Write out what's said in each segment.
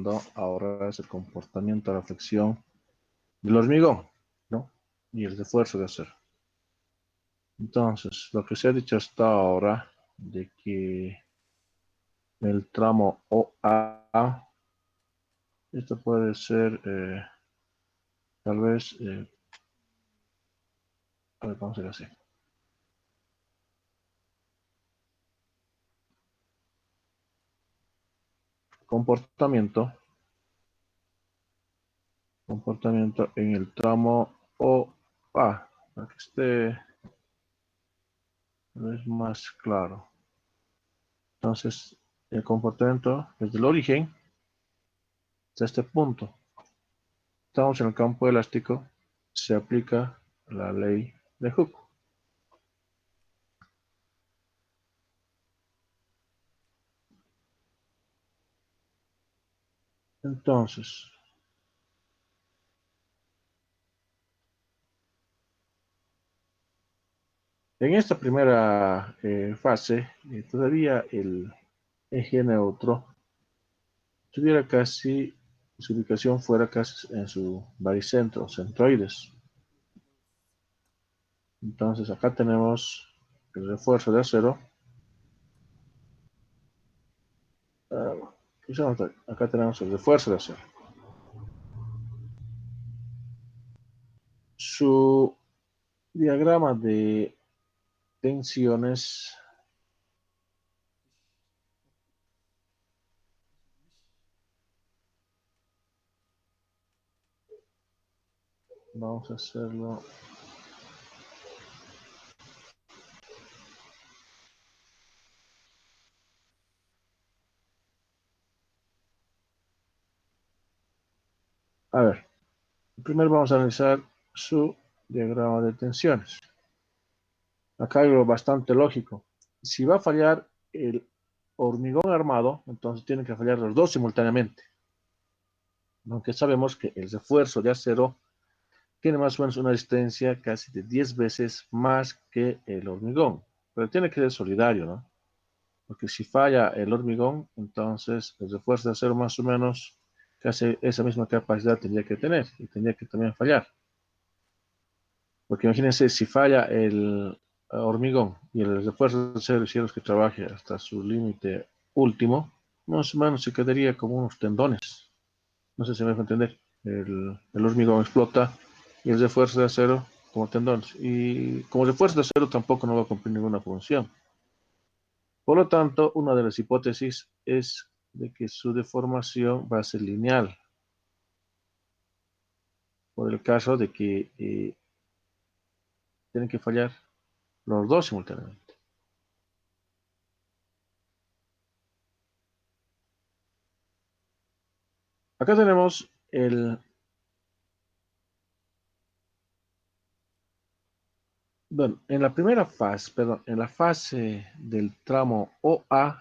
analizando ahora es el comportamiento de la flexión del hormigón, ¿no? Y el refuerzo de acero. Entonces, lo que se ha dicho hasta ahora de que el tramo OA, esto puede ser tal vez, a ver, vamos a hacer así. Comportamiento en el tramo OA, para que esté es más claro. Entonces, el comportamiento desde el origen hasta este punto. Estamos en el campo elástico, se aplica la ley de Hooke. Entonces, en esta primera fase, todavía el eje neutro tuviera casi, su ubicación fuera casi en su baricentro, centroides. Entonces, acá tenemos el refuerzo de acero. Acá tenemos el refuerzo de acero. Su diagrama de tensiones vamos a hacerlo. A ver, primero vamos a analizar su diagrama de tensiones. Acá hay algo bastante lógico. Si va a fallar el hormigón armado, entonces tienen que fallar los dos simultáneamente. Aunque sabemos que el refuerzo de acero tiene más o menos una resistencia casi de 10 veces más que el hormigón. Pero tiene que ser solidario, ¿no? Porque si falla el hormigón, entonces el refuerzo de acero más o menos casi esa misma capacidad tendría que tener y tendría que también fallar. Porque imagínense, si falla el hormigón y el refuerzo de acero hicieron que trabaje hasta su límite último, más o menos se quedaría como unos tendones. No sé si me dejo entender. El hormigón explota y el refuerzo de acero como tendones. Y como refuerzo de acero tampoco no va a cumplir ninguna función. Por lo tanto, una de las hipótesis es de que su deformación va a ser lineal. Por el caso de que tienen que fallar los dos simultáneamente. Acá tenemos bueno, en la primera fase, perdón, en la fase del tramo OA,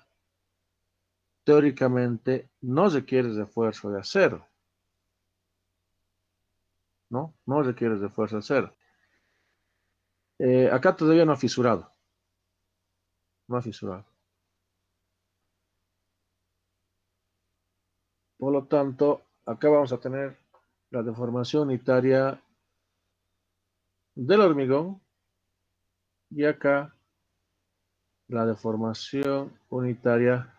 teóricamente no requiere refuerzo de acero, ¿no? No requiere refuerzo de acero. Acá todavía no ha fisurado, no ha fisurado. Por lo tanto, acá vamos a tener la deformación unitaria del hormigón y acá la deformación unitaria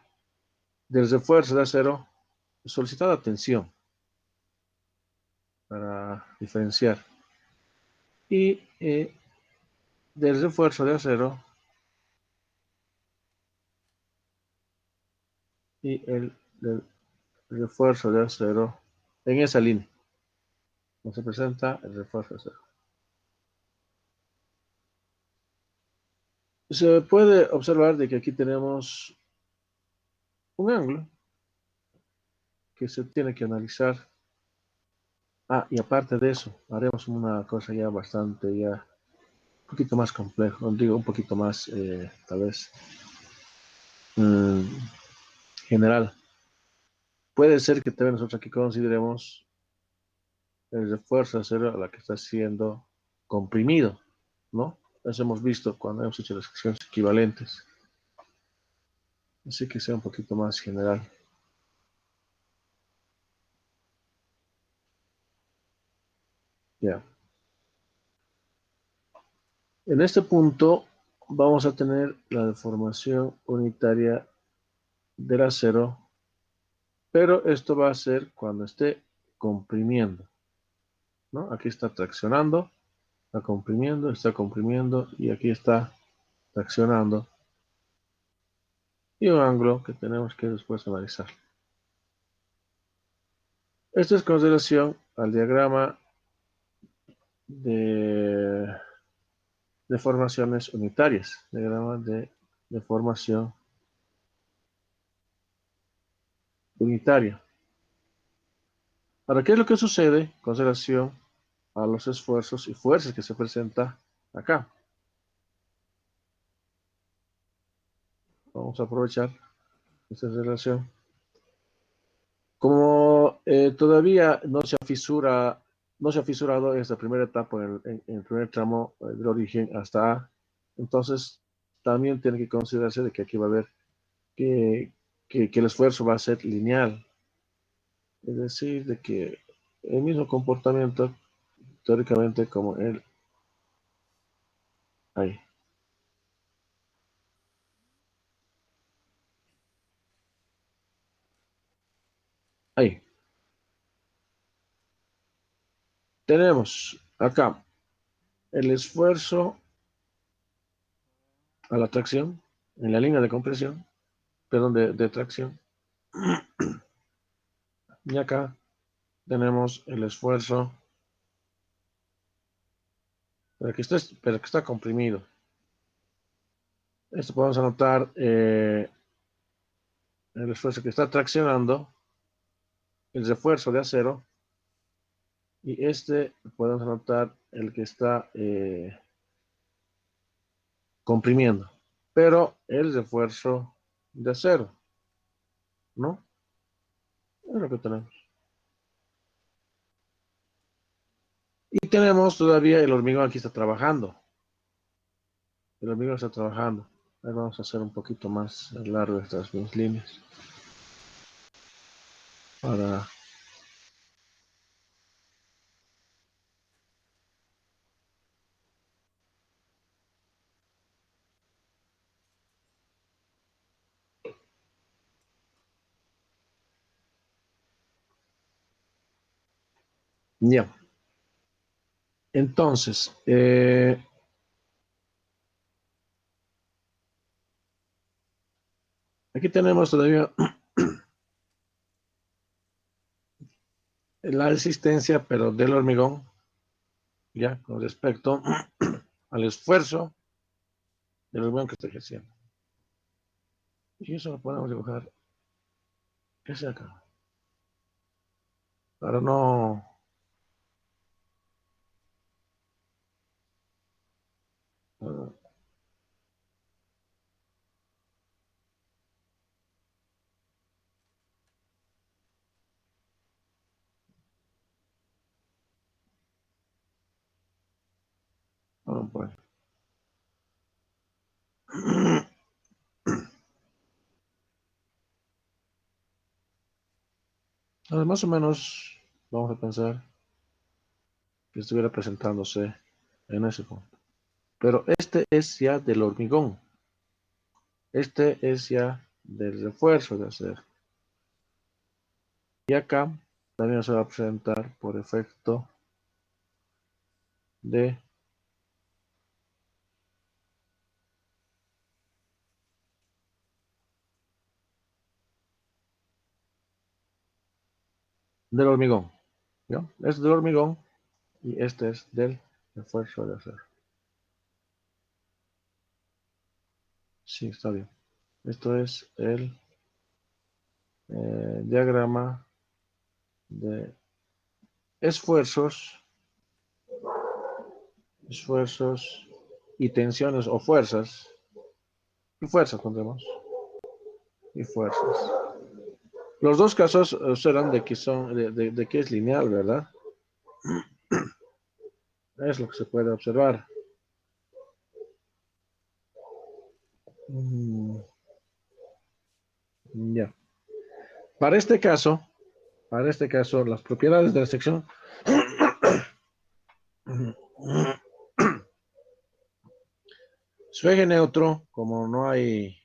del refuerzo de acero solicitada tensión para diferenciar y del refuerzo de acero y del refuerzo de acero en esa línea. No se presenta el refuerzo de acero. Se puede observar de que aquí tenemos un ángulo que se tiene que analizar. Y aparte de eso, haremos una cosa ya bastante, ya un poquito más complejo, digo, un poquito más, tal vez, mm, general. Puede ser que también nosotros aquí consideremos el refuerzo de acero a la que está siendo comprimido, ¿no? Eso hemos visto cuando hemos hecho las secciones equivalentes. Así que sea un poquito más general. Ya. En este punto vamos a tener la deformación unitaria del acero, pero esto va a ser cuando esté comprimiendo, ¿no? Aquí está traccionando, está comprimiendo y aquí está traccionando. Y un ángulo que tenemos que después analizar. Esto es con relación al diagrama de deformaciones unitarias, diagrama de deformación unitaria. Ahora, ¿qué es lo que sucede con relación a los esfuerzos y fuerzas que se presenta acá? Vamos a aprovechar esta relación. Como todavía no se ha fisurado esta primera etapa en el primer tramo del origen hasta A, entonces también tiene que considerarse de que aquí va a haber que el esfuerzo va a ser lineal, es decir, de que el mismo comportamiento teóricamente como el ahí. Ahí. Tenemos acá el esfuerzo a la tracción en la línea de compresión, perdón, de tracción. Y acá tenemos el esfuerzo pero que está comprimido. Esto podemos anotar el esfuerzo que está traccionando, el refuerzo de acero, y este podemos anotar el que está comprimiendo, pero el refuerzo de acero, ¿no? Es lo que tenemos. Y tenemos todavía el hormigón, aquí está trabajando. El hormigón está trabajando. Ahí vamos a hacer un poquito más largo estas dos líneas. Para... Ya. Entonces, aquí tenemos todavía la resistencia, pero del hormigón, ya, con respecto al esfuerzo del hormigón que está ejerciendo. Y eso lo podemos dibujar, ¿qué es acá? Para no... Uh, pues. Más o menos vamos a pensar que estuviera presentándose en ese punto. Pero este es ya del hormigón. Este es ya del refuerzo de acero. Y acá también se va a presentar por efecto de del hormigón. ¿Ya? Este es del hormigón y este es del refuerzo de acero. Sí, está bien. Esto es el diagrama de esfuerzos, esfuerzos y tensiones o fuerzas. Y fuerzas pondremos. Y fuerzas. Los dos casos serán de que son, de que es lineal, ¿verdad? Es lo que se puede observar. Mm, ya. Para este caso, las propiedades de la sección Su eje neutro, como no hay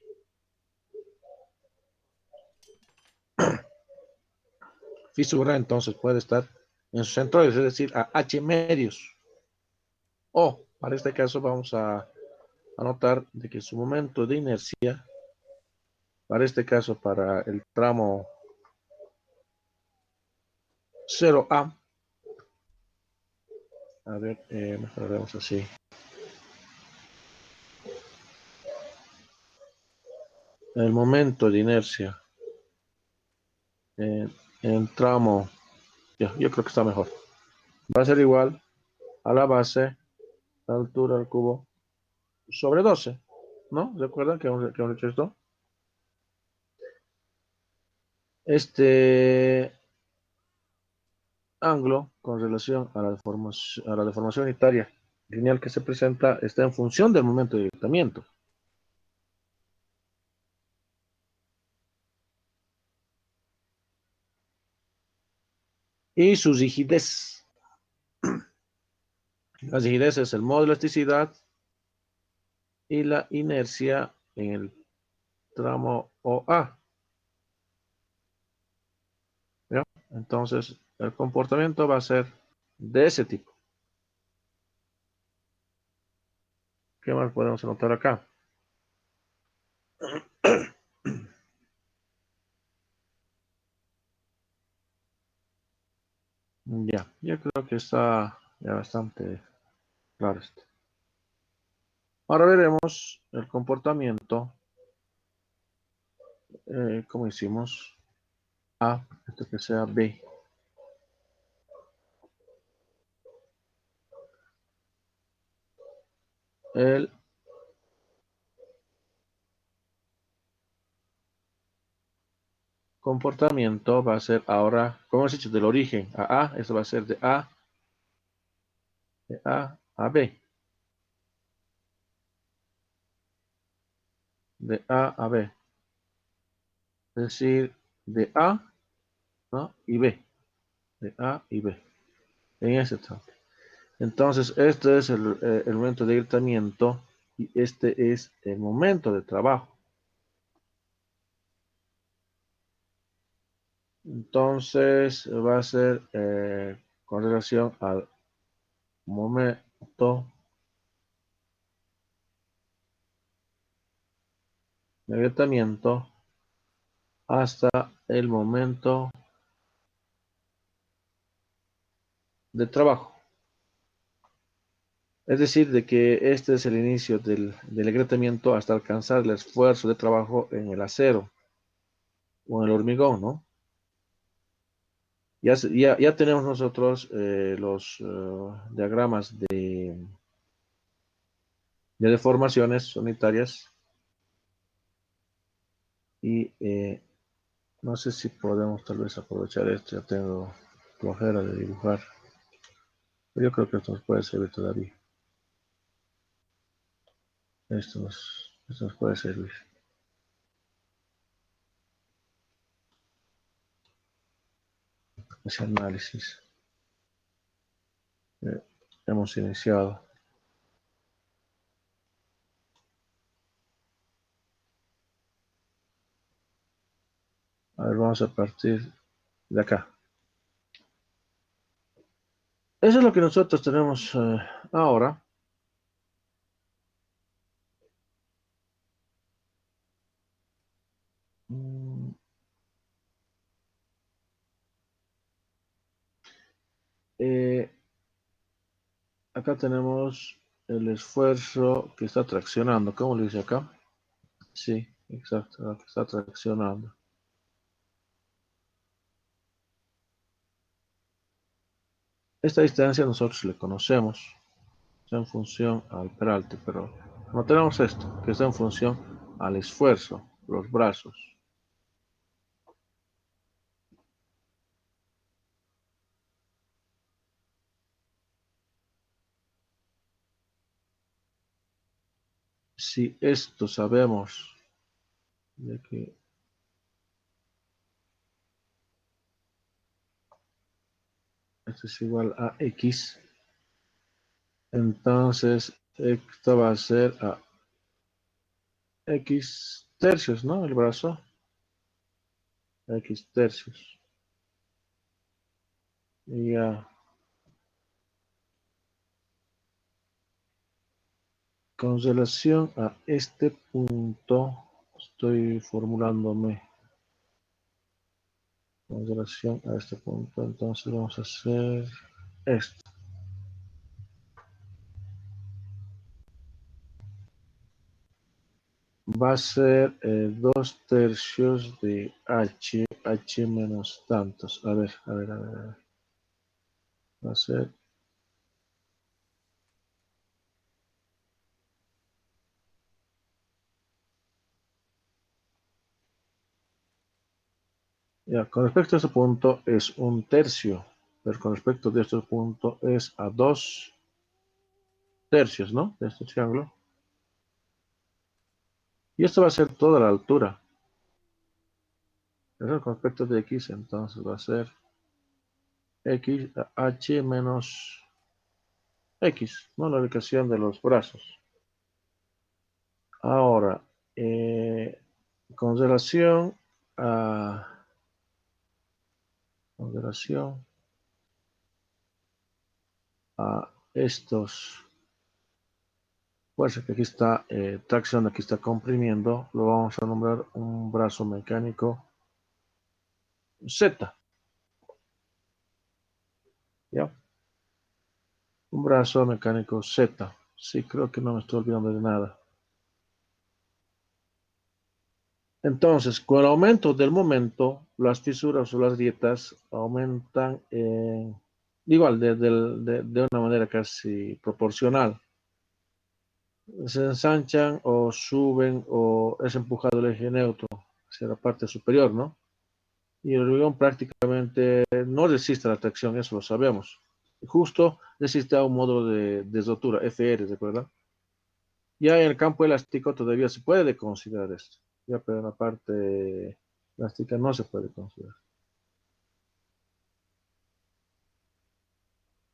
fisura, entonces puede estar en sus centroides, es decir, a H medios. O, para este caso, vamos a anotar de que su momento de inercia, para este caso, para el tramo 0A, a ver, mejoraremos así. El momento de inercia en tramo, ya, yo creo que está mejor. Va a ser igual a la base, la altura del cubo, sobre 12, ¿no? ¿Recuerdan que hemos hecho esto? Este ángulo con relación a la deformación unitaria lineal que se presenta está en función del momento de agrietamiento. Y su rigidez. La rigidez es el modo de elasticidad y la inercia en el tramo OA. ¿Ya? Entonces, el comportamiento va a ser de ese tipo. ¿Qué más podemos anotar acá? Ya, yo creo que está ya bastante claro esto. Ahora veremos el comportamiento, como hicimos, A, esto que sea B. El comportamiento va a ser ahora, como hemos dicho, del origen a A, eso va a ser de A B, de A a B, es decir, de A, ¿no? Y B, de A y B, en ese tramo. Entonces, este es el momento de agrietamiento y este es el momento de trabajo. Entonces, va a ser con relación al momento de agrietamiento hasta el momento de trabajo. Es decir, de que este es el inicio del agrietamiento hasta alcanzar el esfuerzo de trabajo en el acero o en el hormigón, ¿no? Ya tenemos nosotros los diagramas de deformaciones unitarias y no sé si podemos tal vez aprovechar esto, ya tengo flojera de dibujar, pero yo creo que esto nos puede servir todavía. Esto nos puede servir. Ese análisis. Eh, hemos iniciado. A ver, vamos a partir de acá. Eso es lo que nosotros tenemos ahora. Mm, eh, acá tenemos el esfuerzo que está traccionando. ¿Cómo lo dice acá? Sí, exacto, que está traccionando. Esta distancia nosotros le conocemos, está en función al peralte, pero no tenemos esto, que está en función al esfuerzo, los brazos. Si esto sabemos de que esto es igual a X, Entonces, esto va a ser a X tercios, ¿no? El brazo, X tercios. Y ya, con relación a este punto, estoy formulándome con relación a este punto. Entonces vamos a hacer esto. Va a ser 2 tercios de H menos tantos. A ver. Va a ser, ya, con respecto a este punto es un tercio, pero con respecto a este punto es a 2 tercios, ¿no? De este triángulo. Y esto va a ser toda la altura. Eso con respecto de X, entonces va a ser X, H menos X, ¿no? La ubicación de los brazos. Ahora, eh, con relación a, con relación a estos, pues que aquí está tracción, aquí está comprimiendo, lo vamos a nombrar un brazo mecánico Z, ¿ya? Un brazo mecánico Z. Sí, creo que no me estoy olvidando de nada. Entonces, con el aumento del momento, las fisuras o las grietas aumentan igual, de una manera casi proporcional. Se ensanchan o suben o es empujado el eje neutro hacia la parte superior, ¿no? Y el hormigón prácticamente no resiste a la tracción, eso lo sabemos. Justo resiste a un módulo de rotura, FR, ¿de acuerdo? Ya en el campo elástico todavía se puede considerar esto, ya, pero en la parte elástica no se puede considerar.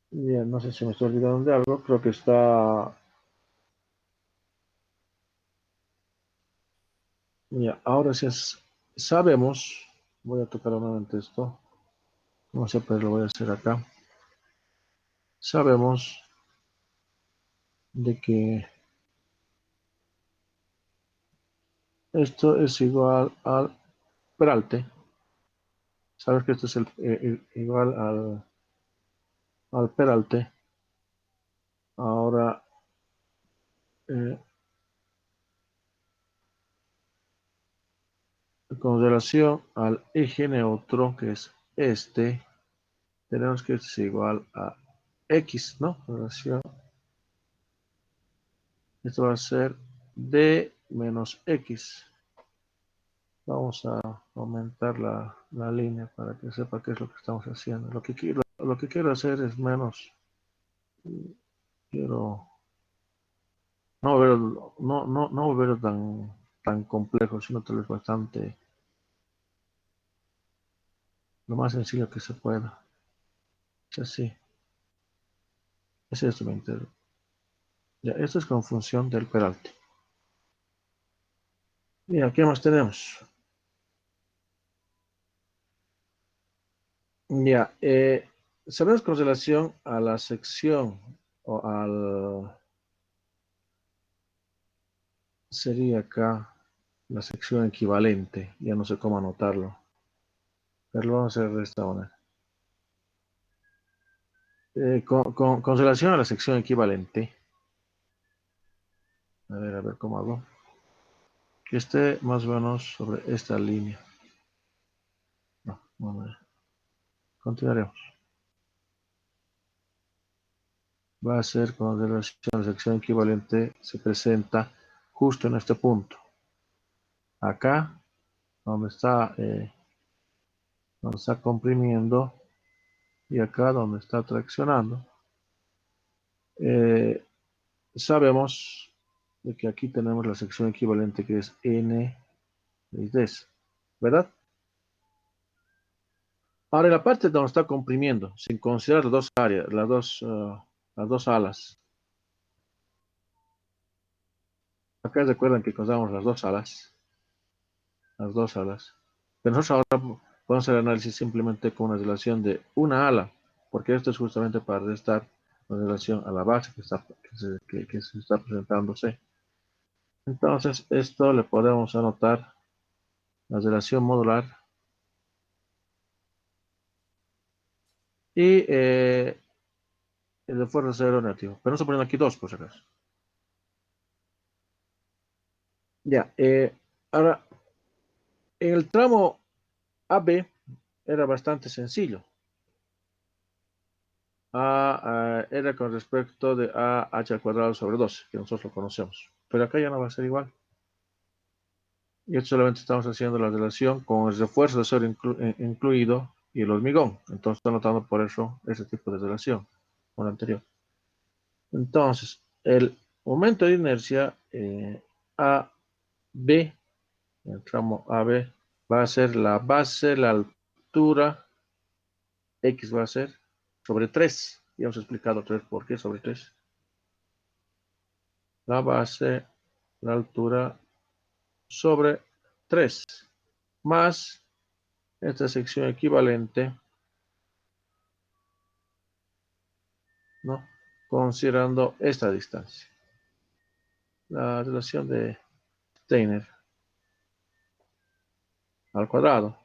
Bien, no sé si me estoy olvidando de algo, creo que está... Ya, ahora sí sabemos, voy a tocar nuevamente esto, no sé, pero lo voy a hacer acá. Sabemos de que esto es igual al peralte. Sabes que esto es igual al peralte. Ahora, eh, con relación al eje neutro, que es este, tenemos que es igual a X, ¿no? Relación, esto va a ser D menos X. Vamos a aumentar la línea para que sepa qué es lo que estamos haciendo. Lo que quiero hacer es menos, quiero no volverlo tan complejo, sino tal vez bastante, lo más sencillo que se pueda. Así, es esto, me interesa. Ya, esto es con función del peralte. Mira, ¿qué más tenemos? Ya, sabemos con relación a la sección o sería acá la sección equivalente, ya no sé cómo anotarlo, pero lo vamos a hacer de esta manera. Con relación a la sección equivalente, a ver cómo hago, que esté más o menos sobre esta línea. No, vamos a ver. Continuaremos. Va a ser con relación a la sección equivalente, se presenta justo en este punto. Acá, donde está comprimiendo, y acá donde está traccionando. Eh, Sabemos de que aquí tenemos la sección equivalente que es N de ¿verdad? Ahora, en la parte donde está comprimiendo, sin considerar las dos áreas, las dos alas, Acá recuerdan que usamos las dos alas. Las dos alas. Pero nosotros ahora podemos hacer el análisis simplemente con una relación de una ala, porque esto es justamente para restar en relación a la base que se está presentándose. Entonces, esto le podemos anotar la relación modular y el esfuerzo cero negativo. Pero no se ponen aquí dos, por si acaso. Ya, ahora, en el tramo AB era bastante sencillo. Era con respecto de AH al cuadrado sobre 12, que nosotros lo conocemos. Pero acá ya no va a ser igual. Y esto solamente estamos haciendo la relación con el refuerzo de cero incluido y el hormigón. Entonces, estoy notando por eso ese tipo de relación con la anterior. Entonces, el momento de inercia AB, el tramo AB, va a ser la base, la altura, X va a ser sobre 3. Ya hemos explicado 3 por qué sobre 3. La base, la altura sobre 3, más esta sección equivalente, ¿no? Considerando esta distancia. La relación de Steiner al cuadrado.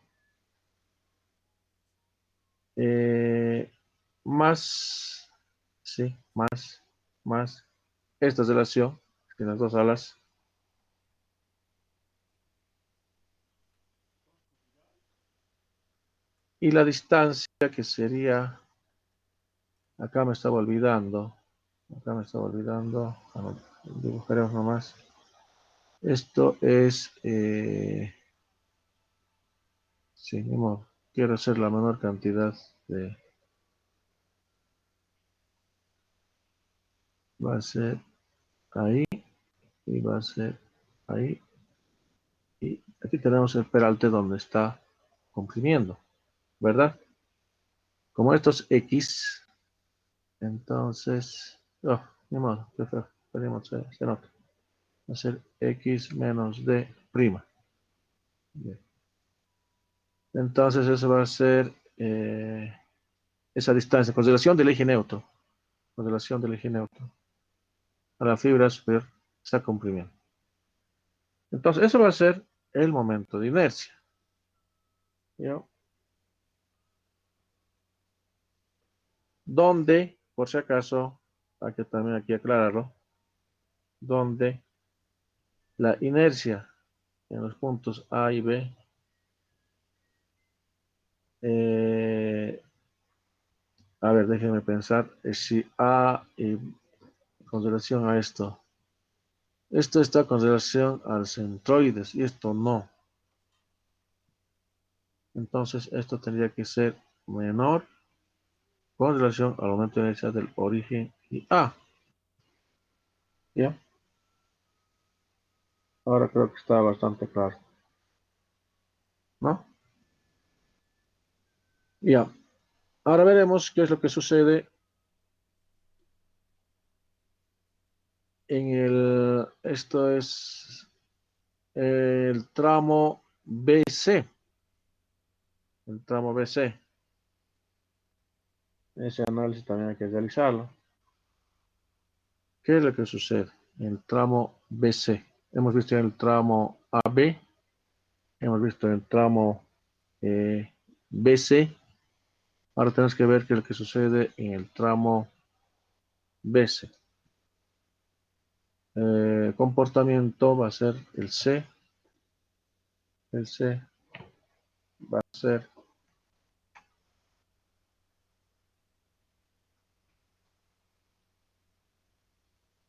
Más, sí, más esta relación de las dos alas. Y la distancia que sería, acá me estaba olvidando, dibujaremos nomás. Esto es, sí, quiero hacer la menor cantidad de, va a ser ahí y va a ser ahí. Y aquí tenemos el peralte donde está comprimiendo, ¿verdad? Como esto es X, entonces, oh, ni modo, qué feo, perdimos, se nota. Va a ser X menos D prima. Bien. Entonces eso va a ser esa distancia, consideración del eje neutro. Consideración del eje neutro. A la fibra superior está comprimiendo. Entonces eso va a ser el momento de inercia. ¿Ya? Donde, por si acaso, hay que también aquí aclararlo, donde la inercia en los puntos A y B a ver, déjenme pensar si A con relación a esto está con relación al centroides y esto no. Entonces esto tendría que ser menor con relación al aumento de inercia del origen y A. ¿Ya? Ahora creo que está bastante claro, ¿no? Ya. Ahora veremos qué es lo que sucede esto es el tramo BC, el tramo BC. Ese análisis también hay que realizarlo. ¿Qué es lo que sucede en el tramo BC? Hemos visto en el tramo AB, hemos visto en el tramo BC. Ahora tenemos que ver qué es lo que sucede en el tramo BC. Comportamiento va a ser el C va a ser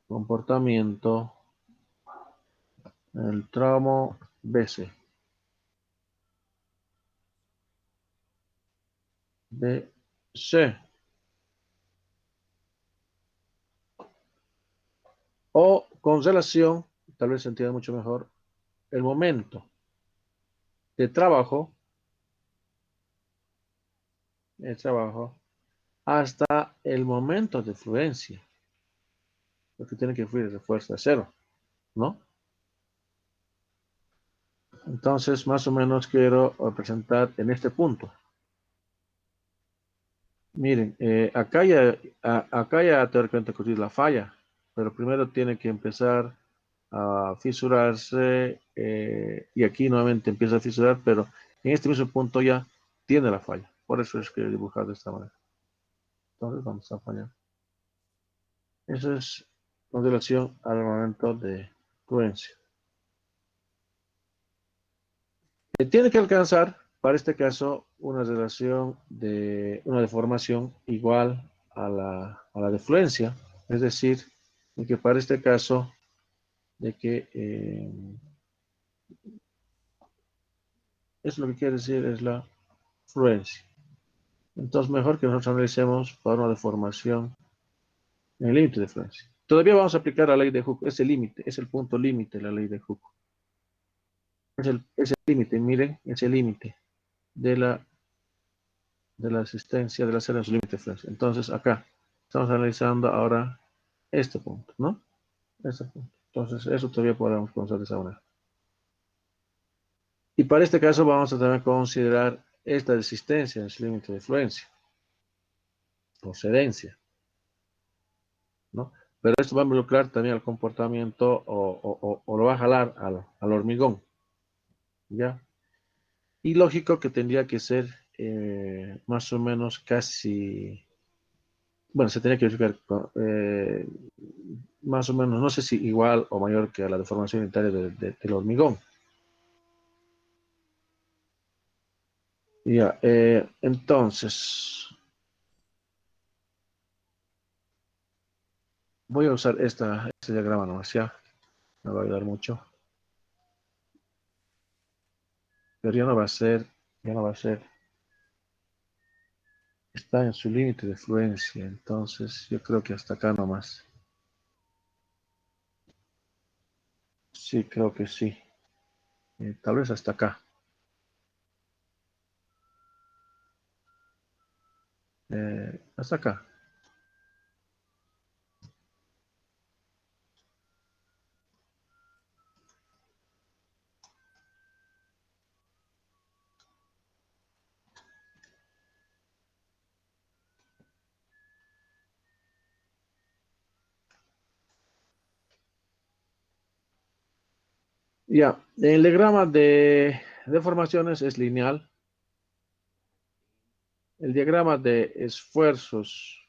comportamiento en el tramo BC. BC. O con relación, tal vez se entienda mucho mejor, el momento de trabajo, hasta el momento de fluencia, porque tiene que fluir de fuerza a cero, ¿no? Entonces, más o menos quiero presentar en este punto. Miren, acá ya teóricamente ocurrió la falla, pero primero tiene que empezar a fisurarse y aquí nuevamente empieza a fisurar, pero en este mismo punto ya tiene la falla. Por eso es que he dibujado de esta manera. Entonces vamos a fallar. Eso es con relación al momento de fluencia. Tiene que alcanzar, para este caso, una relación de una deformación igual a la de fluencia, es decir, de que para este caso, de que es lo que quiere decir es la fluencia. Entonces, mejor que nosotros analicemos para una deformación en el límite de fluencia. Todavía vamos a aplicar la ley de Hooke, es el límite, es el punto límite de la ley de Hooke. Es el límite, miren, es el límite de la asistencia de la célula en su límite de fluencia. Entonces, acá estamos analizando ahora este punto, ¿no? Este punto. Entonces, eso todavía podemos conocer de esa manera. Y para este caso vamos a también considerar esta resistencia en su límite de fluencia, o cedencia, ¿no? Pero esto va a involucrar también el comportamiento o lo va a jalar al hormigón, ¿ya? Y lógico que tendría que ser más o menos casi, bueno, se tenía que verificar más o menos, no sé si igual o mayor que a la deformación unitaria del hormigón. Ya, entonces, voy a usar este diagrama nomás, ya, me va a ayudar mucho. Pero ya no va a ser, está en su límite de fluencia, entonces yo creo que hasta acá nomás. Sí, creo que sí. Tal vez hasta acá. Hasta acá. Ya, el diagrama de deformaciones es lineal. El diagrama de esfuerzos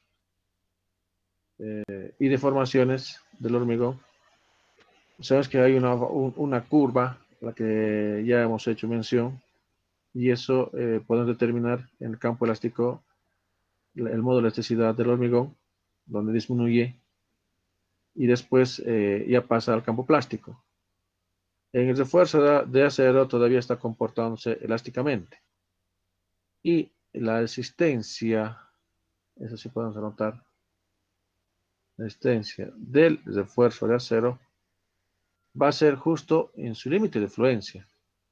y deformaciones del hormigón. Sabes que hay una curva, la que ya hemos hecho mención, y eso podemos determinar en el campo elástico el modo de elasticidad del hormigón, donde disminuye y después ya pasa al campo plástico. En el refuerzo de acero todavía está comportándose elásticamente. Y la resistencia, eso sí podemos anotar, la resistencia del refuerzo de acero va a ser justo en su límite de fluencia,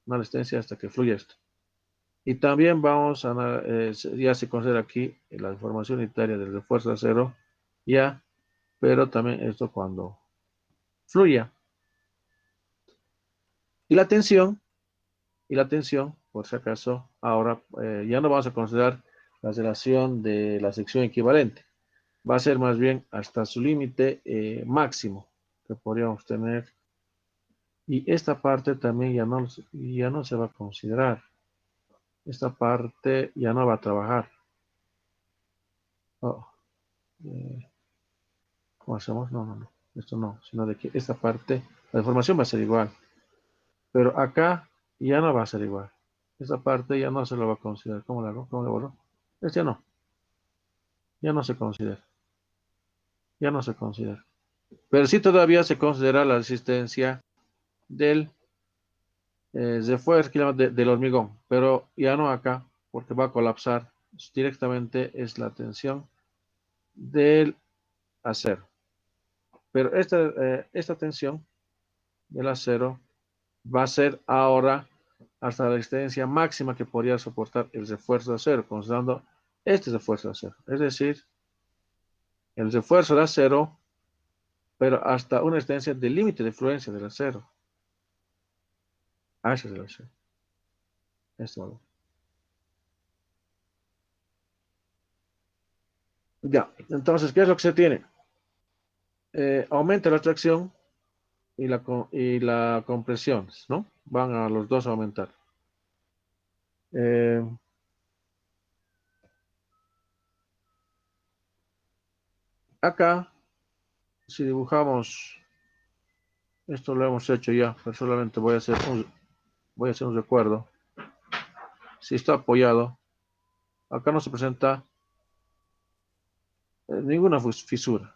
una resistencia hasta que fluya esto. Y también vamos a, ya se considera aquí la deformación unitaria del refuerzo de acero, ya, pero también esto cuando fluya. Y la tensión, por si acaso, ahora ya no vamos a considerar la relación de la sección equivalente. Va a ser más bien hasta su límite máximo que podríamos tener. Y esta parte también ya no se va a considerar. Esta parte ya no va a trabajar. Oh, eh, ¿cómo hacemos? No. Esto no, sino de que esta parte, la deformación va a ser igual. Pero acá ya no va a ser igual. Esta parte ya no se lo va a considerar. ¿Cómo lo hago? ¿Cómo lo borro? Este no. Ya no se considera. Ya no se considera. Pero sí todavía se considera la resistencia del refuerzo del hormigón. Pero ya no acá, porque va a colapsar. Directamente es la tensión del acero. Pero esta tensión del acero va a ser ahora hasta la resistencia máxima que podría soportar el refuerzo de acero, considerando este refuerzo de acero. Es decir, el refuerzo de acero, pero hasta una resistencia del límite de fluencia del acero. Esa es la opción. Esto. Ya, entonces, ¿qué es lo que se tiene? Aumenta la tracción y la compresión, ¿no? Van a los dos a aumentar. Eh, Acá, si dibujamos, esto lo hemos hecho ya, pero solamente voy a hacer un recuerdo. Si está apoyado, acá no se presenta ninguna fisura.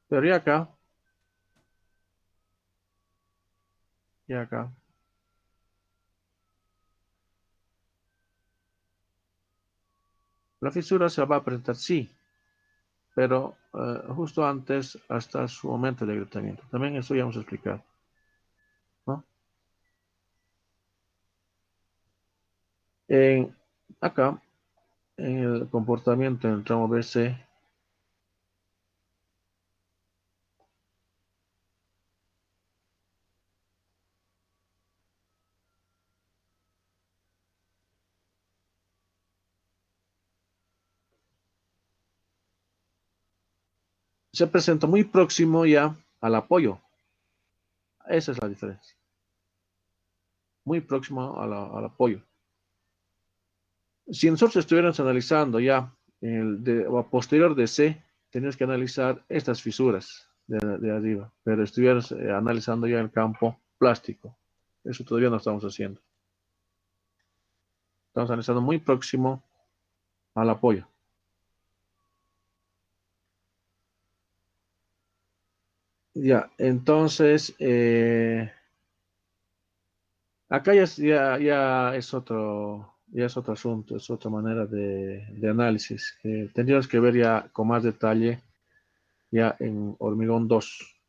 Pero y acá, la fisura se va a presentar, sí, pero justo antes, hasta su momento de agrietamiento. También eso ya hemos explicado, ¿no? En, acá, en el comportamiento en el tramo BC, se presenta muy próximo ya al apoyo. Esa es la diferencia. Muy próximo al apoyo. Si nosotros estuviéramos analizando ya o a posterior de C, tenemos que analizar estas fisuras de arriba, pero estuviéramos analizando ya el campo plástico. Eso todavía no estamos haciendo. Estamos analizando muy próximo al apoyo. Ya, entonces, acá ya es otro asunto, es otra manera de análisis. Tendríamos que ver ya con más detalle ya en hormigón 2.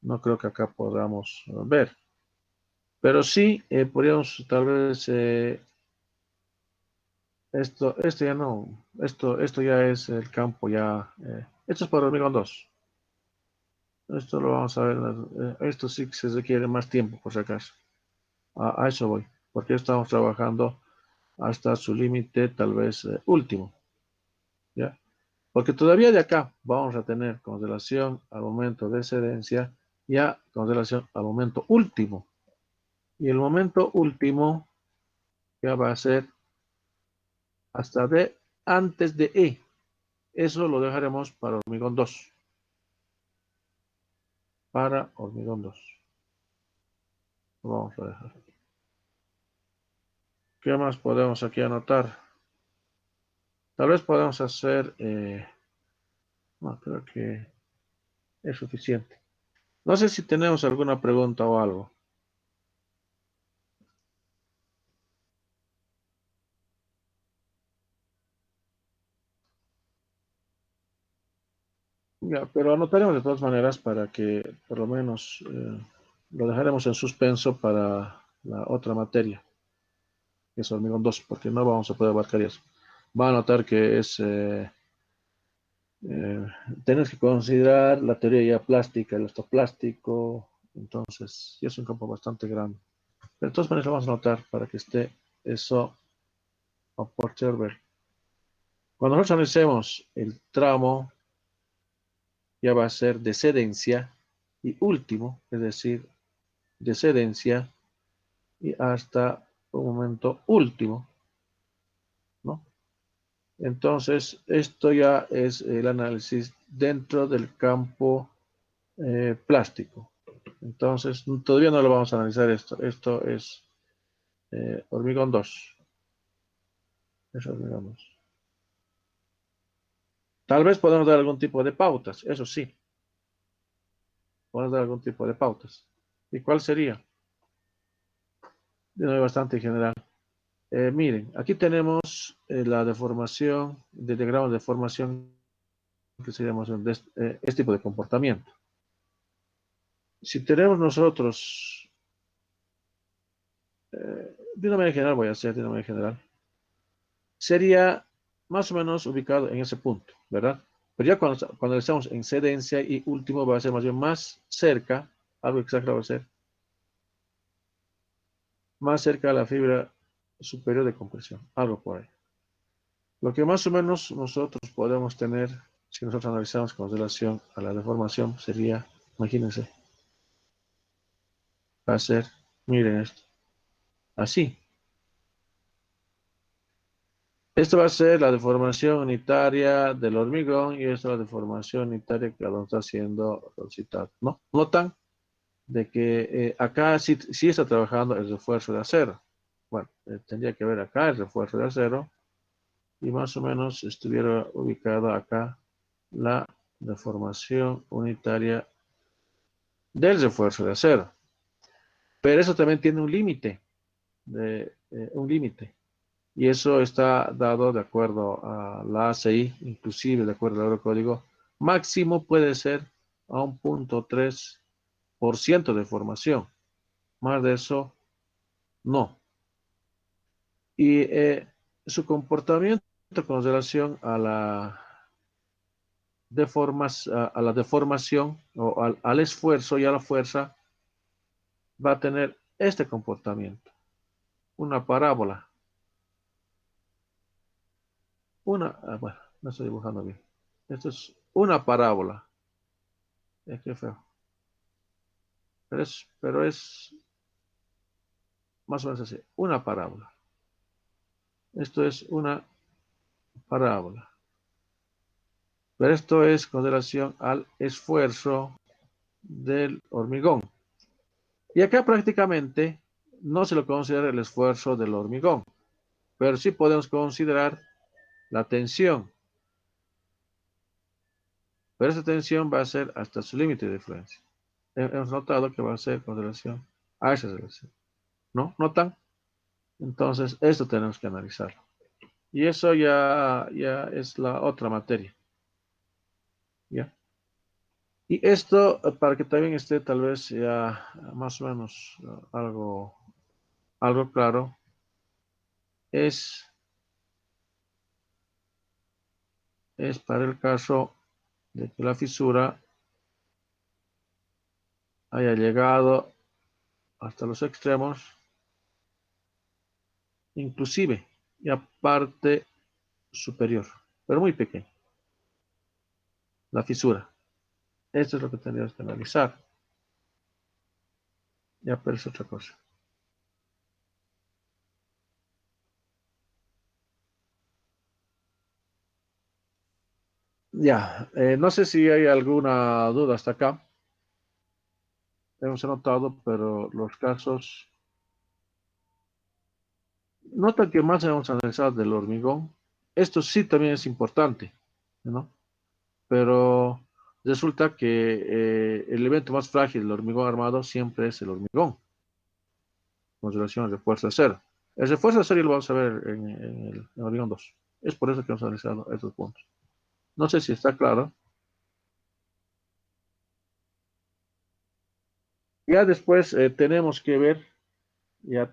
No creo que acá podamos ver, pero sí podríamos tal vez esto ya no, esto ya es el campo ya, esto es para hormigón 2. Esto lo vamos a ver, esto sí que se requiere más tiempo por si acaso. A eso voy, porque estamos trabajando hasta su límite tal vez último, ¿ya? Porque todavía de acá vamos a tener con relación al momento de excedencia, ya con relación al momento último. Y el momento último ya va a ser hasta de antes de E. Eso lo dejaremos para hormigón 2. Para hormigón 2. Lo vamos a dejar. ¿Qué más podemos aquí anotar? Tal vez podemos hacer... no, creo que es suficiente. No sé si tenemos alguna pregunta o algo. Ya, pero anotaremos de todas maneras para que por lo menos lo dejaremos en suspenso para la otra materia, que es hormigón 2, porque no vamos a poder abarcar eso. Va a notar que es, eh, tienes que considerar la teoría ya plástica, el estoplástico, entonces ya es un campo bastante grande. Pero de todas maneras lo vamos a anotar para que esté eso a por ver. Cuando nosotros analicemos el tramo, ya va a ser de sedencia y último, es decir, de sedencia y hasta un momento último, ¿no? Entonces, esto ya es el análisis dentro del campo plástico. Entonces, todavía no lo vamos a analizar esto. Esto es hormigón 2. Es hormigón 2. Tal vez podemos dar algún tipo de pautas, eso sí, podemos dar algún tipo de pautas. ¿Y cuál sería? De nuevo, bastante general. Miren, aquí tenemos la deformación, de diagrama de deformación que seríamos este tipo de comportamiento. Si tenemos nosotros, de una manera general voy a hacer, de una manera general, sería más o menos ubicado en ese punto, ¿verdad? Pero ya cuando estamos en sedencia y último va a ser más bien más cerca, algo exagerado va a ser, más cerca de la fibra superior de compresión, algo por ahí. Lo que más o menos nosotros podemos tener, si nosotros analizamos con relación a la deformación, sería, imagínense, va a ser, miren esto, así. Esto va a ser la deformación unitaria del hormigón y esta es la deformación unitaria que lo está haciendo Rosita, ¿no? Notan de que acá sí está trabajando el refuerzo de acero. Bueno, tendría que ver acá el refuerzo de acero y más o menos estuviera ubicado acá la deformación unitaria del refuerzo de acero. Pero eso también tiene un límite. Y eso está dado de acuerdo a la ACI, inclusive de acuerdo al Eurocódigo. Máximo puede ser a 1,3% de formación. Más de eso, no. Y su comportamiento con relación a a la deformación o al esfuerzo y a la fuerza va a tener este comportamiento. Una parábola. Bueno, no estoy dibujando bien. Esto es una parábola. Qué feo. Pero es más o menos así. Una parábola. Esto es una parábola. Pero esto es con relación al esfuerzo del hormigón. Y acá prácticamente no se lo considera el esfuerzo del hormigón, pero sí podemos considerar la tensión. Pero esa tensión va a ser hasta su límite de influencia. Hemos notado que va a ser con relación a esa relación. ¿No? ¿Notan? Entonces, esto tenemos que analizarlo. Y eso ya es la otra materia. ¿Ya? Y esto, para que también esté tal vez ya más o menos algo claro, es, es para el caso de que la fisura haya llegado hasta los extremos, inclusive y a parte superior, pero muy pequeña, la fisura. Esto es lo que tendríamos que analizar. Ya, pero es otra cosa. Ya, no sé si hay alguna duda hasta acá. Hemos anotado, pero los casos, nota que más hemos analizado del hormigón. Esto sí también es importante, ¿no? Pero resulta que el elemento más frágil del hormigón armado siempre es el hormigón, con relación al refuerzo de acero. El refuerzo de acero lo vamos a ver en el hormigón 2. Es por eso que hemos analizado estos puntos. No sé si está claro. Ya después tenemos que ver la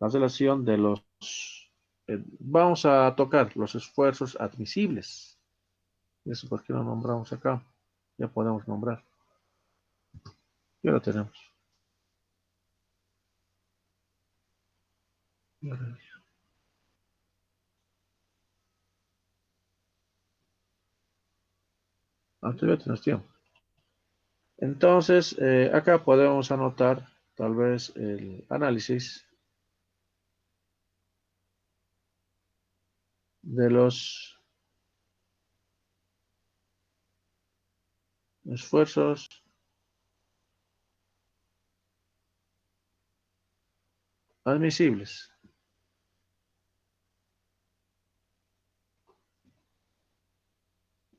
relación de vamos a tocar los esfuerzos admisibles. Eso por qué lo nombramos acá. Ya podemos nombrar. Ya lo tenemos. Todavía tenemos tiempo. Entonces, acá podemos anotar tal vez el análisis de los esfuerzos admisibles.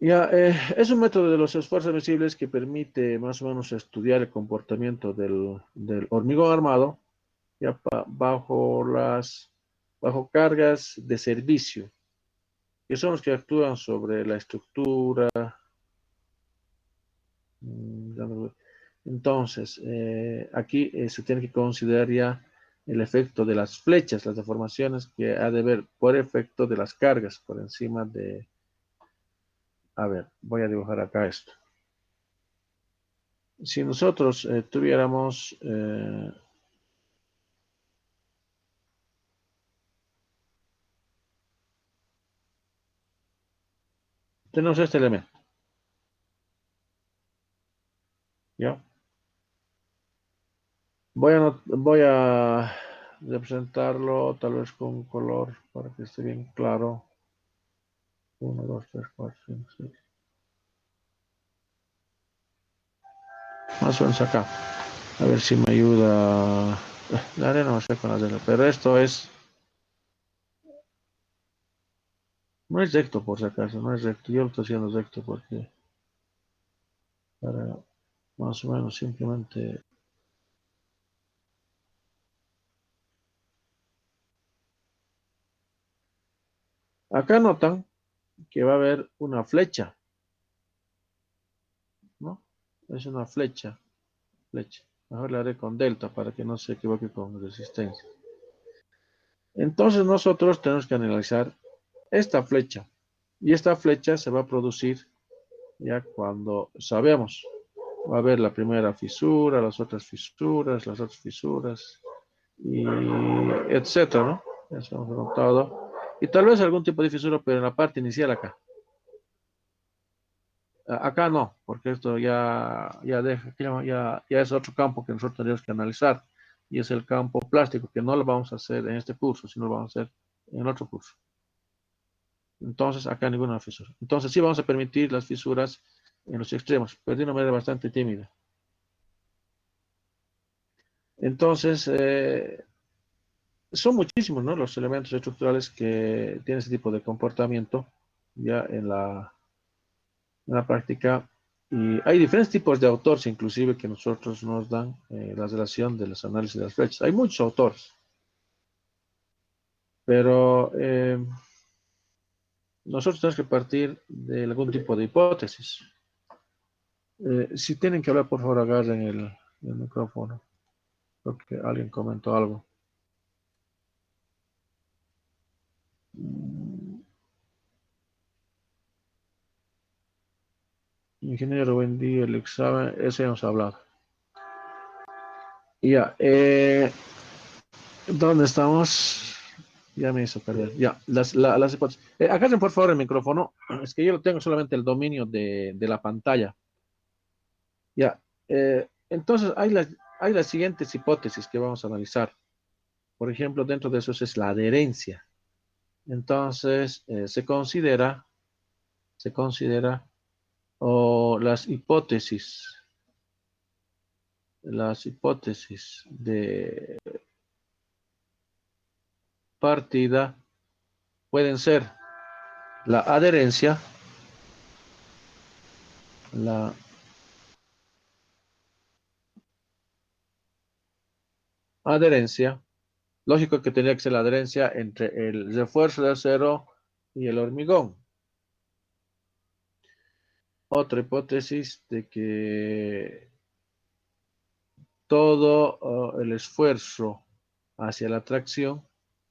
Ya, es un método de los esfuerzos admisibles que permite más o menos estudiar el comportamiento del hormigón armado ya bajo cargas de servicio, que son los que actúan sobre la estructura. Entonces, aquí se tiene que considerar ya el efecto de las flechas, las deformaciones que ha de ver por efecto de las cargas por encima A ver, voy a dibujar acá esto. Si nosotros tuviéramos, tenemos este elemento, ¿ya? Voy a representarlo tal vez con un color para que esté bien claro. 1, 2, 3, 4, 5, 6. Más o menos acá. A ver si me ayuda. La arena no sé con la arena, pero esto es. No es recto por si acaso, no es recto. Yo lo estoy haciendo recto porque para más o menos simplemente. Acá notan que va a haber una flecha, ¿no? Es una flecha, flecha. Mejor la haré con delta para que no se equivoque con resistencia. Entonces nosotros tenemos que analizar esta flecha. Y esta flecha se va a producir ya cuando sabemos. Va a haber la primera fisura, las otras fisuras, y etcétera, ¿no? Eso hemos notado. Y tal vez algún tipo de fisura, pero en la parte inicial acá. Acá no, porque esto ya es otro campo que nosotros tenemos que analizar. Y es el campo plástico, que no lo vamos a hacer en este curso, sino lo vamos a hacer en otro curso. Entonces, acá ninguna fisura. Entonces, sí vamos a permitir las fisuras en los extremos, pero de una manera bastante tímida. Entonces, son muchísimos, ¿no? Los elementos estructurales que tienen ese tipo de comportamiento ya en la práctica. Y hay diferentes tipos de autores, inclusive, que nosotros nos dan la relación de los análisis de las flechas. Hay muchos autores, pero nosotros tenemos que partir de algún tipo de hipótesis. Si tienen que hablar, por favor, agarren el micrófono, porque alguien comentó algo. Ingeniero, buen día. El examen, ese hemos hablado. Ya, ¿dónde estamos? Ya me hizo perder. Ya, las hipótesis. Agarren por favor el micrófono. Es que yo lo tengo solamente el dominio de la pantalla. Ya. Entonces, hay las siguientes hipótesis que vamos a analizar. Por ejemplo, dentro de eso es la adherencia. Entonces, se considera, o las hipótesis de partida pueden ser la adherencia, la adherencia. Lógico que tendría que ser la adherencia entre el refuerzo de acero y el hormigón. Otra hipótesis de que todo el esfuerzo hacia la tracción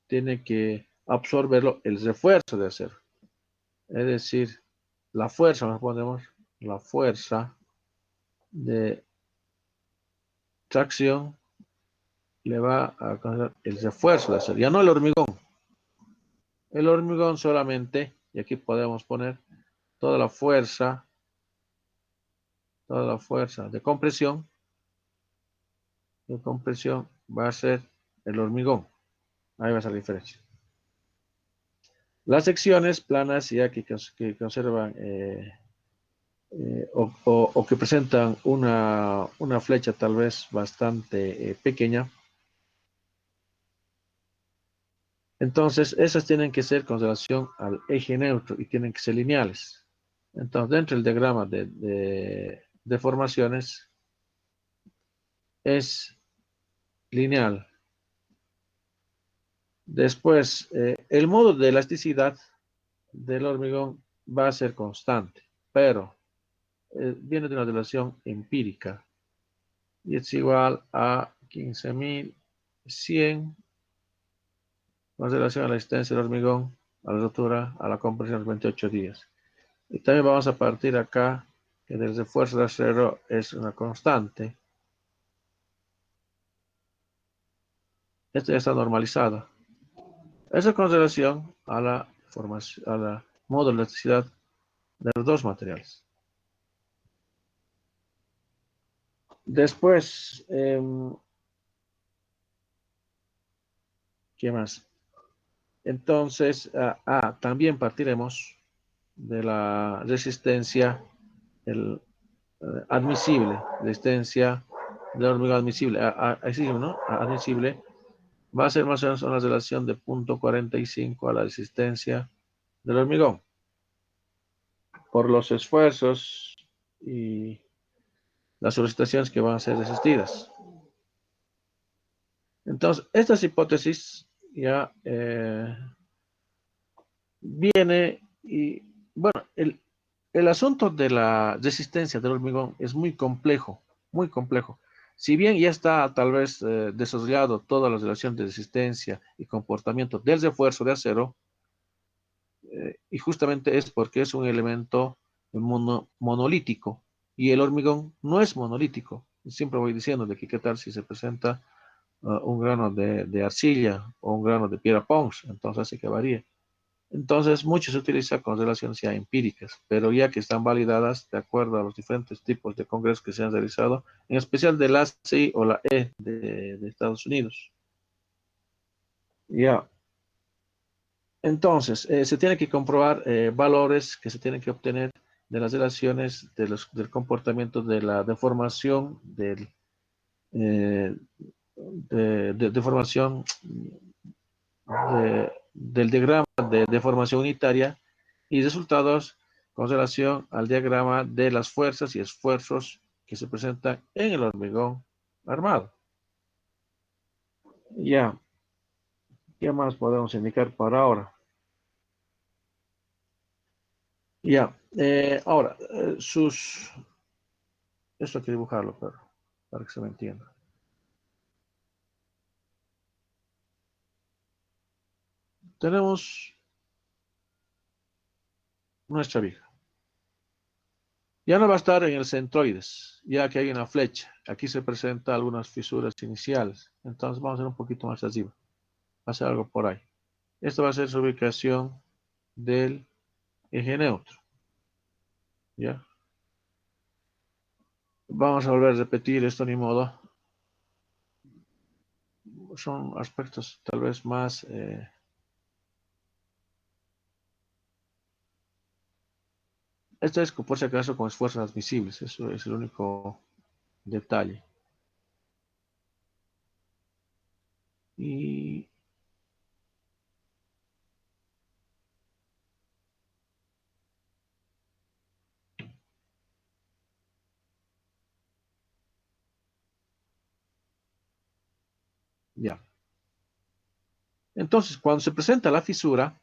tiene que absorberlo el refuerzo de acero. Es decir, la fuerza, nos ponemos la fuerza de tracción le va a causar el refuerzo de acero, ya no el hormigón. El hormigón solamente, y aquí podemos poner toda la fuerza de compresión va a ser el hormigón. Ahí va a ser la diferencia. Las secciones planas ya que conservan o que presentan una flecha tal vez bastante pequeña. Entonces, esas tienen que ser con relación al eje neutro y tienen que ser lineales. Entonces, dentro del diagrama de formaciones es lineal. Después, el modo de elasticidad del hormigón va a ser constante, pero viene de una relación empírica y es igual a 15.100 con relación a la resistencia del hormigón, a la rotura, a la compresión de los 28 días. Y también vamos a partir acá que del refuerzo de acero es una constante. Esto ya está normalizado. Eso con relación a la formación, a la modo de elasticidad de los dos materiales. Después, ¿qué más? Entonces, también partiremos de la resistencia admisible, resistencia del hormigón admisible, ¿no? Admisible, va a ser más o menos una relación de 0.45 a la resistencia del hormigón. Por los esfuerzos y las solicitaciones que van a ser resistidas. Entonces, estas hipótesis ya viene y, bueno, el asunto de la resistencia del hormigón es muy complejo, muy complejo. Si bien ya está tal vez desarrollado toda la relación de resistencia y comportamiento del refuerzo de acero, y justamente es porque es un elemento monolítico y el hormigón no es monolítico. Siempre voy diciendo de que qué tal si se presenta un grano de arcilla o un grano de piedra Pons, entonces hace que varíe. Entonces, mucho se utiliza con relaciones ya empíricas, pero ya que están validadas de acuerdo a los diferentes tipos de congresos que se han realizado, en especial de la ASI o la E de Estados Unidos. Ya. Entonces, se tiene que comprobar valores que se tienen que obtener de las relaciones del comportamiento de la deformación deformación del diagrama de deformación unitaria y resultados con relación al diagrama de las fuerzas y esfuerzos que se presentan en el hormigón armado. Ya, ¿qué más podemos indicar para ahora? Ya, ahora, esto hay que dibujarlo, pero para que se me entienda. Tenemos nuestra viga. Ya no va a estar en el centroides, ya que hay una flecha. Aquí se presentan algunas fisuras iniciales. Entonces vamos a ir un poquito más arriba. Va a ser algo por ahí. Esta va a ser su ubicación del eje neutro. ¿Ya? Vamos a volver a repetir esto ni modo. Son aspectos tal vez más... esto es por si acaso con esfuerzos admisibles. Eso es el único detalle. Y ya. Entonces, cuando se presenta la fisura,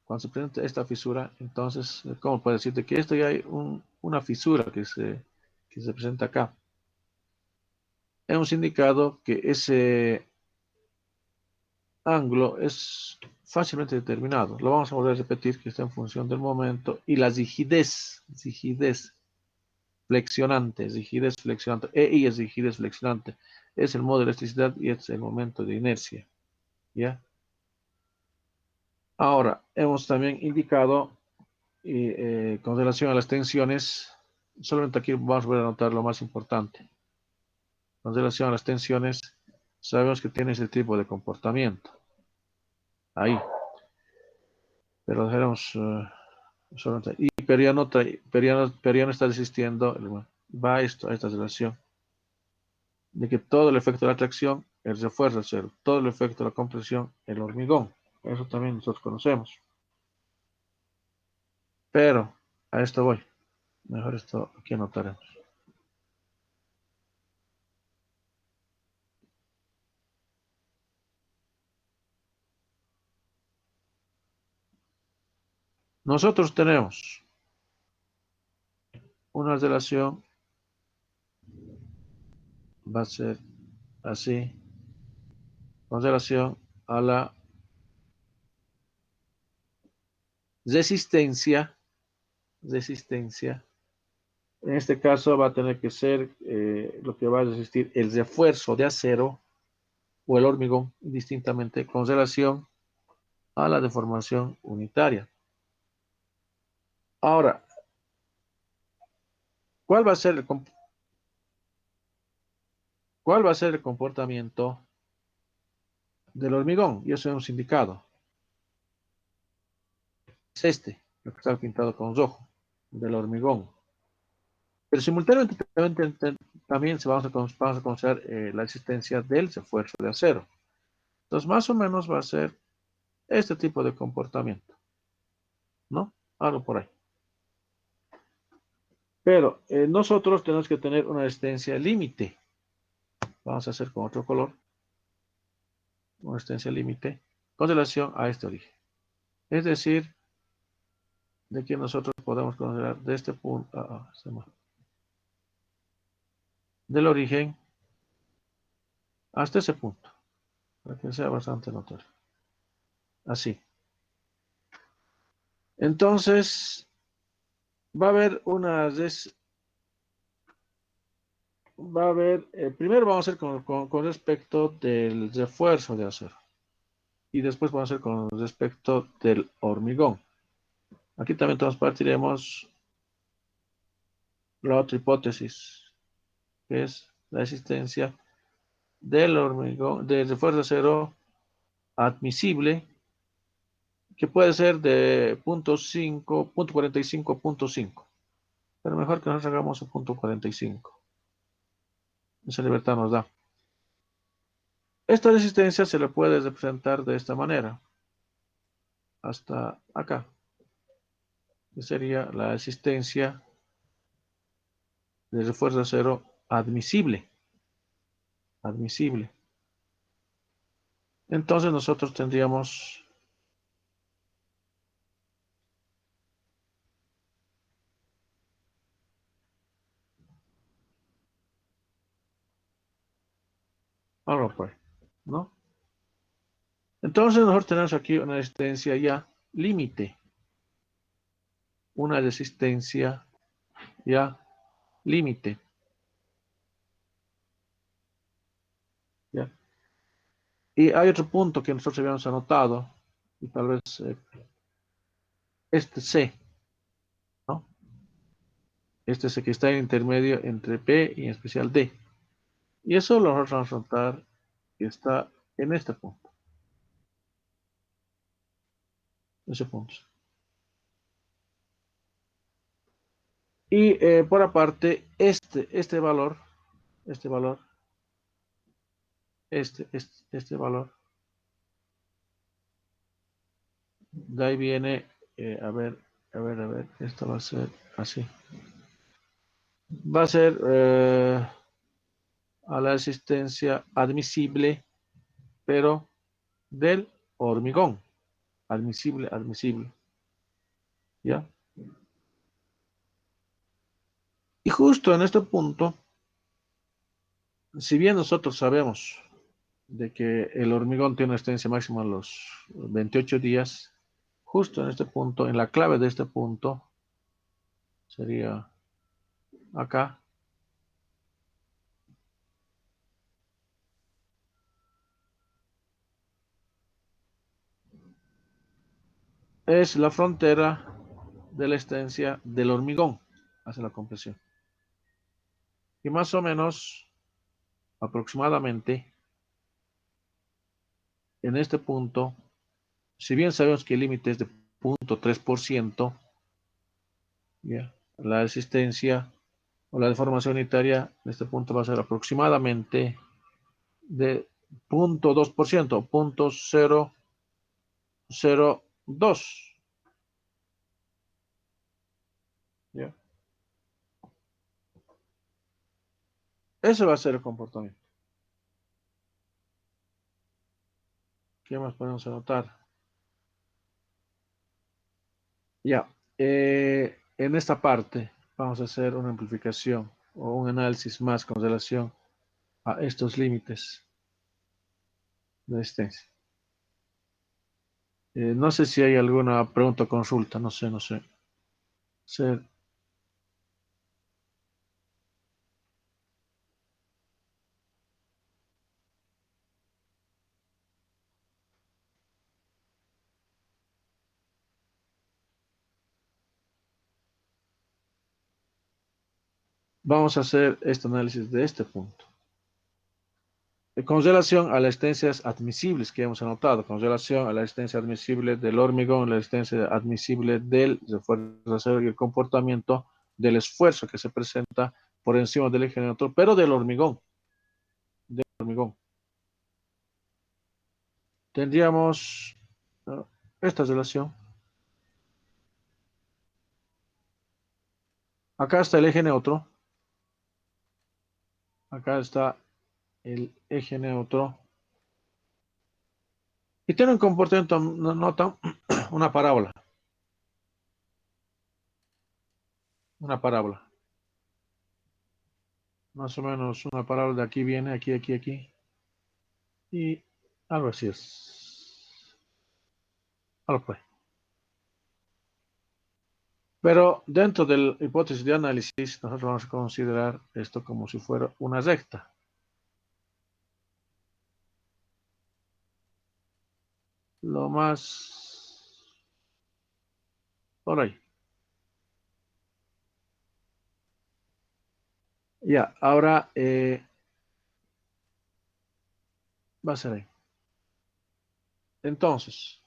cuando se presenta esta fisura, entonces, ¿cómo puedo decirte que esto ya hay una fisura que se presenta acá? Hemos indicado que ese ángulo es fácilmente determinado. Lo vamos a volver a repetir que está en función del momento y la rigidez flexionante, EI es rigidez flexionante, es el modo de elasticidad y es el momento de inercia. ¿Ya? Ahora, hemos también indicado con relación a las tensiones, solamente aquí vamos a ver a notar lo más importante. Con relación a las tensiones, sabemos que tiene ese tipo de comportamiento. Ahí. Pero dejaremos solamente. Pero ya no está desistiendo. Va a esta relación. De que todo el efecto de la atracción, el refuerzo del cero. Todo el efecto de la compresión, el hormigón. Eso también nosotros conocemos. Pero a esto voy. Mejor esto aquí anotaremos. Nosotros tenemos una relación, va a ser así, con relación a la resistencia En este caso va a tener que ser lo que va a resistir el refuerzo de acero o el hormigón indistintamente con relación a la deformación unitaria. Ahora, ¿cuál va a ser cuál va a ser el comportamiento del hormigón? Y eso hemos indicado. Es este, lo que está pintado con rojo, del hormigón. Pero simultáneamente también vamos a considerar la existencia del refuerzo de acero. Entonces, más o menos va a ser este tipo de comportamiento, ¿no? Algo por ahí. Pero nosotros tenemos que tener una resistencia límite. Vamos a hacer con otro color. Una resistencia límite con relación a este origen. Es decir, de que nosotros podemos considerar de este punto, del origen hasta ese punto, para que sea bastante notorio. Así. Entonces, va a haber primero vamos a hacer con respecto del refuerzo de acero y después vamos a hacer con respecto del hormigón. Aquí también nos partiremos la otra hipótesis, que es la existencia del hormigón, del refuerzo de acero admisible, que puede ser de punto 5, punto 45, punto 5. Pero mejor que nosotros hagamos un punto 45. Esa libertad nos da. Esta resistencia se le puede representar de esta manera, hasta acá, que sería la resistencia de refuerzo de acero admisible. Admisible. Entonces nosotros tendríamos algo por ahí, ¿no? Entonces nosotros tenemos aquí una resistencia ya límite. Una resistencia ya límite. ¿Ya? Y hay otro punto que nosotros habíamos anotado, y tal vez este C, ¿no? Este C que está en intermedio entre P y en especial D. Y eso lo vamos a notar que está en este punto. Ese punto. Y por aparte, este valor, este valor, este valor, de ahí viene, a ver, esto va a ser así. Va a ser a la resistencia admisible, pero del hormigón. Admisible, admisible. ¿Ya? Y justo en este punto, si bien nosotros sabemos de que el hormigón tiene una resistencia máxima a los 28 días, justo en este punto, en la clave de este punto, sería acá, es la frontera de la resistencia del hormigón hacia la compresión. Y más o menos, aproximadamente, en este punto, si bien sabemos que el límite es de 0.3%, ¿ya? La resistencia o la deformación unitaria en este punto va a ser aproximadamente de 0.2%, 0.002. ¿Ya? Ese va a ser el comportamiento. ¿Qué más podemos anotar? Ya, en esta parte vamos a hacer una amplificación o un análisis más con relación a estos límites de resistencia. No sé si hay alguna pregunta o consulta, no sé. vamos a hacer este análisis de este punto. Con relación a las resistencias admisibles que hemos anotado, con relación a la resistencia admisible del hormigón, la resistencia admisible del refuerzo acero y el comportamiento del esfuerzo que se presenta por encima del eje neutro, pero del hormigón. Tendríamos esta relación. Acá está el eje neutro. Acá está el eje neutro. Y tiene un comportamiento, nota, una parábola. Una parábola. Más o menos una parábola de aquí viene, aquí, aquí, aquí. Y algo así es. Algo pues. Pero dentro de la hipótesis de análisis, nosotros vamos a considerar esto como si fuera una recta. Lo más por ahí. Ya, ahora va a ser ahí. Entonces,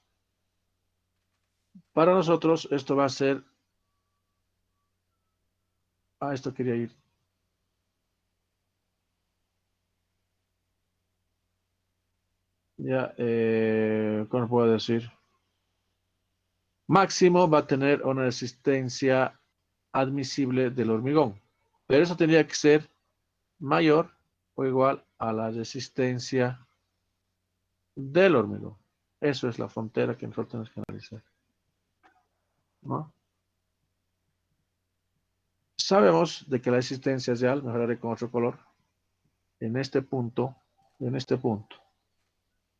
para nosotros esto va a ser... A esto quería ir. Ya, ¿cómo puedo decir? Máximo va a tener una resistencia admisible del hormigón. Pero eso tendría que ser mayor o igual a la resistencia del hormigón. Eso es la frontera que nosotros tenemos que analizar, ¿no? Sabemos de que la resistencia es real, mejoraré con otro color, en este punto,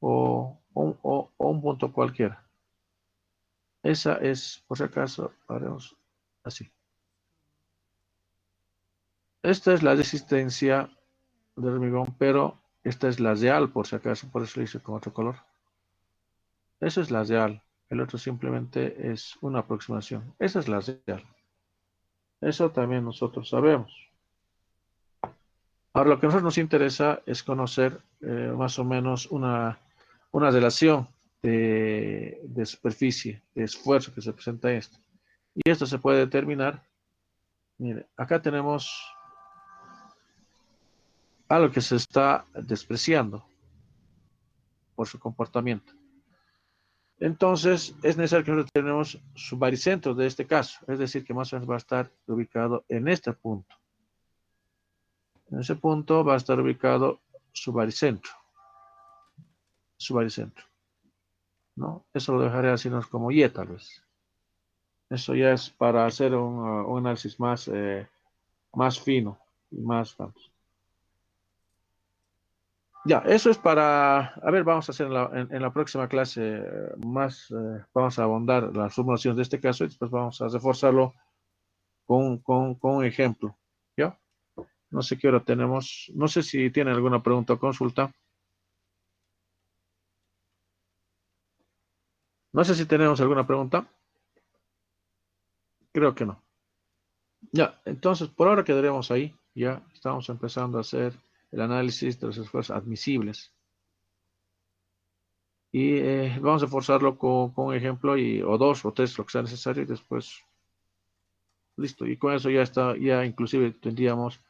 o un punto cualquiera. Esa es, por si acaso, haremos así. Esta es la resistencia del hormigón, pero esta es la real, por si acaso, por eso lo hice con otro color. Esa es la real, el otro simplemente es una aproximación. Esa es la real. Eso también nosotros sabemos. Ahora, lo que a nosotros nos interesa es conocer más o menos una relación de superficie, de esfuerzo que se presenta en esto. Y esto se puede determinar. Mire, acá tenemos algo que se está despreciando por su comportamiento. Entonces, es necesario que nosotros tenemos su baricentro de este caso, es decir, que más o menos va a estar ubicado en este punto. En ese punto va a estar ubicado su baricentro, ¿no? Eso lo dejaré así como Y tal vez. Eso ya es para hacer un análisis más fino y más vamos. Ya, eso es para, a ver, vamos a hacer en la próxima clase más, vamos a abondar las formulaciones de este caso y después vamos a reforzarlo con un ejemplo, ¿ya? No sé qué hora tenemos, no sé si tienen alguna pregunta o consulta. No sé si tenemos alguna pregunta. Creo que no. Ya, entonces por ahora quedaremos ahí. Ya estamos empezando a hacer el análisis de los esfuerzos admisibles. Y vamos a forzarlo con un ejemplo o dos o tres, lo que sea necesario, y después listo. Y con eso ya está, ya inclusive tendríamos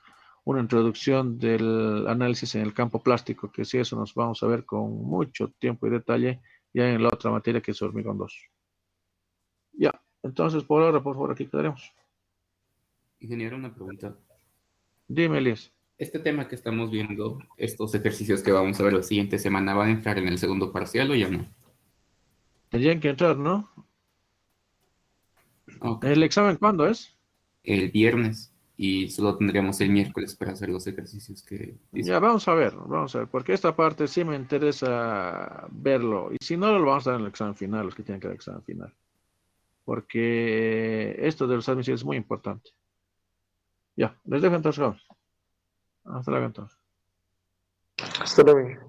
una introducción del análisis en el campo plástico, que si eso nos vamos a ver con mucho tiempo y detalle ya en la otra materia que es hormigón 2. Ya, entonces por ahora, por favor, aquí quedaremos. Ingeniero, una pregunta. Dime, Elias. Este tema que estamos viendo, estos ejercicios que vamos a ver la siguiente semana, ¿van a entrar en el segundo parcial o ya no? Tendrían que entrar, ¿no? Ok. ¿El examen cuándo es? El viernes y solo tendríamos el miércoles para hacer los ejercicios que dice. Ya, vamos a ver, porque esta parte sí me interesa verlo. Y si no, lo vamos a dar en el examen final, los que tienen que dar el examen final. Porque esto de los admisibles es muy importante. Ya, les dejo entonces, vamos. Hasta luego entonces. Hasta luego.